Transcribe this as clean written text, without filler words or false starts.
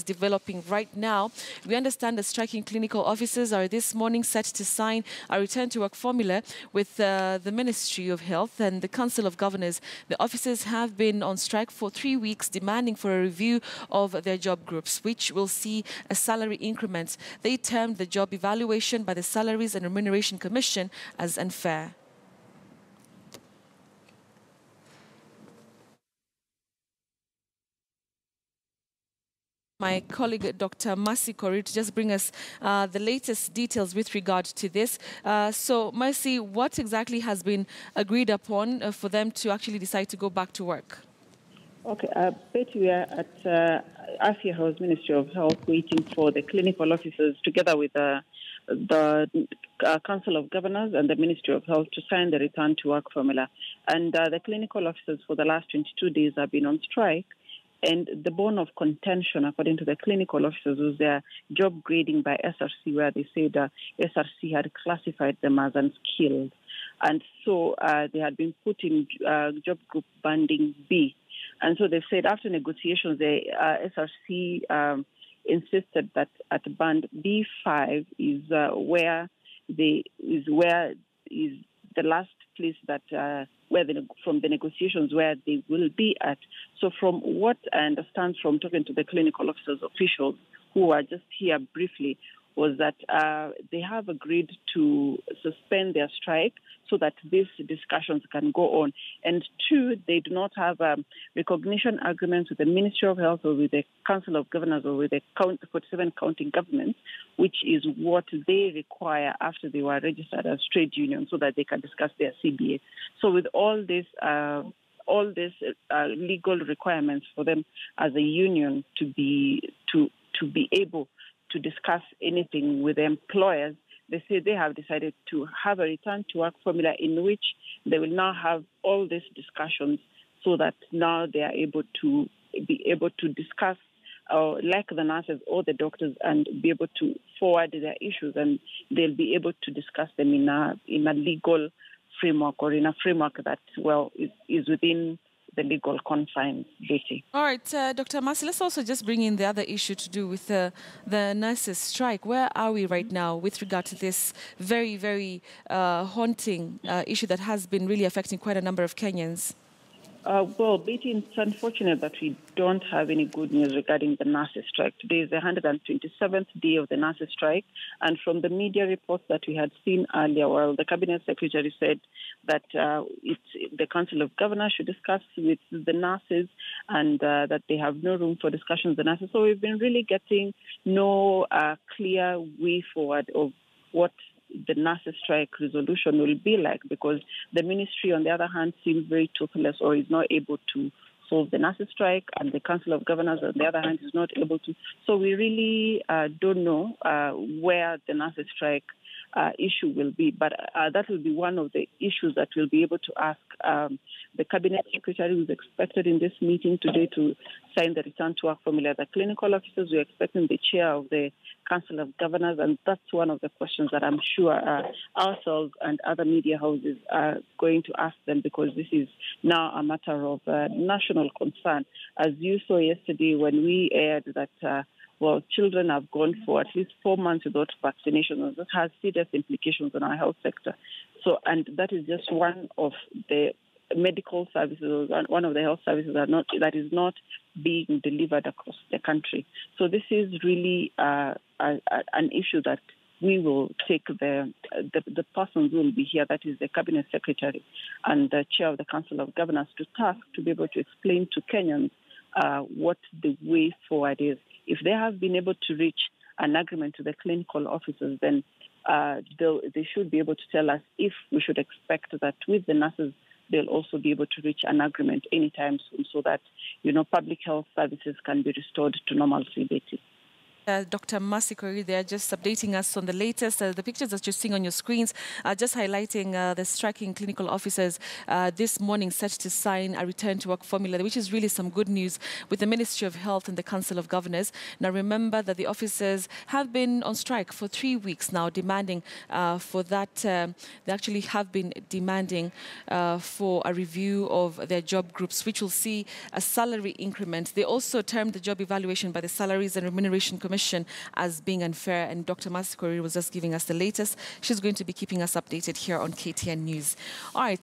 developing right now. We understand the striking clinical officers are this morning set to sign a return to work formula with the Ministry of Health and the Council of Governors. The officers have been on strike for 3 weeks, demanding for a review of their job groups, which will see a salary increment. They termed the job evaluation by the Salaries and Remuneration Commission as unfair. My colleague, Dr. Mercy Kori, to just bring us the latest details with regard to this. So, Mercy, what exactly has been agreed upon for them to actually decide to go back to work? Okay, Betty, we are at Afia House, Ministry of Health, waiting for the clinical officers together with the Council of Governors and the Ministry of Health to sign the return to work formula. And the clinical officers for the last 22 days have been on strike. And the bone of contention, according to the clinical officers, was their job grading by SRC, where they said SRC had classified them as unskilled. And so they had been put in job group banding B. And so they said after negotiations, the SRC insisted that at band B5 is where the last place that from the negotiations where they will be at. So from what I understand from talking to the clinical officers officials who are just here briefly, was that they have agreed to suspend their strike so that these discussions can go on. And two, they do not have recognition agreements with the Ministry of Health or with the Council of Governors or with the 47 county governments, which is what they require after they were registered as trade unions so that they can discuss their CBA. So with all these legal requirements for them as a union to be able to discuss anything with the employers, they say they have decided to have a return to work formula in which they will now have all these discussions so that now they are able to discuss like the nurses or the doctors and be able to forward their issues, and they'll be able to discuss them in a legal framework or in a framework that, is within the legal confines, Betty. All right, Dr. Mercy, let's also just bring in the other issue to do with the nurses' strike. Where are we right now with regard to this very, very haunting issue that has been really affecting quite a number of Kenyans? Betty, it's unfortunate that we don't have any good news regarding the nurses' strike. Today is the 127th day of the nurses' strike, and from the media reports that we had seen earlier, the Cabinet Secretary said that the Council of Governors should discuss with the nurses and that they have no room for discussions with the nurses. So we've been really getting no clear way forward of what the nurses' strike resolution will be like, because the ministry, on the other hand, seems very toothless or is not able to solve the nurses' strike, and the Council of Governors, on the other hand, is not able to. So we really don't know where the nurses' strike issue will be, but that will be one of the issues that we'll be able to ask the Cabinet Secretary, who's expected in this meeting today to sign the return to work formula. The clinical officers, we're expecting the chair of the Council of Governors, and that's one of the questions that I'm sure ourselves and other media houses are going to ask them, because this is now a matter of national concern. As you saw yesterday when we aired that children have gone for at least 4 months without vaccination, and that has serious implications on our health sector. So, and that is just one of the medical services, one of the health services that is not being delivered across the country. So this is really an issue that we will take the persons who will be here, that is the Cabinet Secretary and the Chair of the Council of Governors, to task to be able to explain to Kenyans what the way forward is. If they have been able to reach an agreement to the clinical officers, then they should be able to tell us if we should expect that with the nurses, they'll also be able to reach an agreement anytime soon, so that, public health services can be restored to normalcy, Betty. Dr. Masikori there, just updating us on the latest. The pictures that you're seeing on your screens are just highlighting the striking clinical officers this morning set to sign a return to work formula, which is really some good news with the Ministry of Health and the Council of Governors. Now, remember that the officers have been on strike for 3 weeks now, demanding for that. They actually have been demanding for a review of their job groups, which will see a salary increment. They also termed the job evaluation by the Salaries and Remuneration Commission as being unfair, and Dr. Masikori was just giving us the latest. She's going to be keeping us updated here on KTN News. All right.